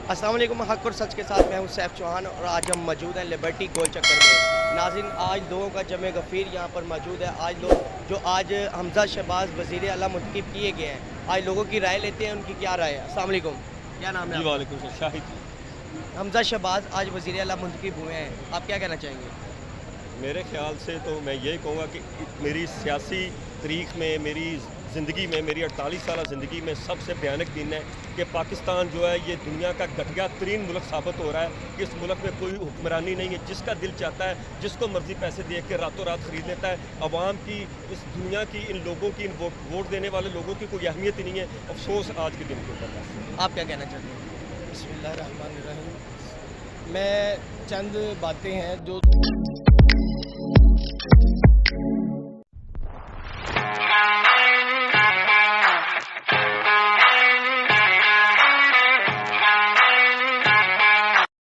अस्सलाम वालेकुम। हक और सच के साथ मैं हूं सैफ चौहान और आज हम मौजूद हैं लिबर्टी गोल चक्कर में। नाज़रीन, आज लोगों का जमे गफ़ीर यहाँ पर मौजूद है। आज हमज़ा शहबाज वज़ीर आला मुंतखब किए गए हैं, आज लोगों की राय लेते हैं, उनकी क्या राय है। अस्सलाम वालेकुम, क्या नाम है जी आपका? वालेकुम सर शाहिद। हमज़ा शहबाज आज वज़ीर आला मुंतखब हुए हैं, आप क्या कहना चाहेंगे? मेरे ख़्याल से तो मैं यही कहूँगा कि मेरी सियासी तारीख़ में, मेरी ज़िंदगी में, मेरी 48 साल ज़िंदगी में सबसे भयानक दिन है कि पाकिस्तान जो है ये दुनिया का घटिया तरीन मुल्क साबित हो रहा है कि इस मुल्क में कोई हुक्मरानी नहीं है। जिसका दिल चाहता है, जिसको मर्ज़ी पैसे दे के रातों रात ख़रीद लेता है। अवाम की, इस दुनिया की, इन लोगों की, इन वोट देने वाले लोगों की कोई अहमियत ही नहीं है। अफसोस आज के दिन के ऊपर। आप क्या कहना चाहते हैं? बिस्मिल्लाहिर्रहमानिर्रहीम। मैं चंद बातें हैं जो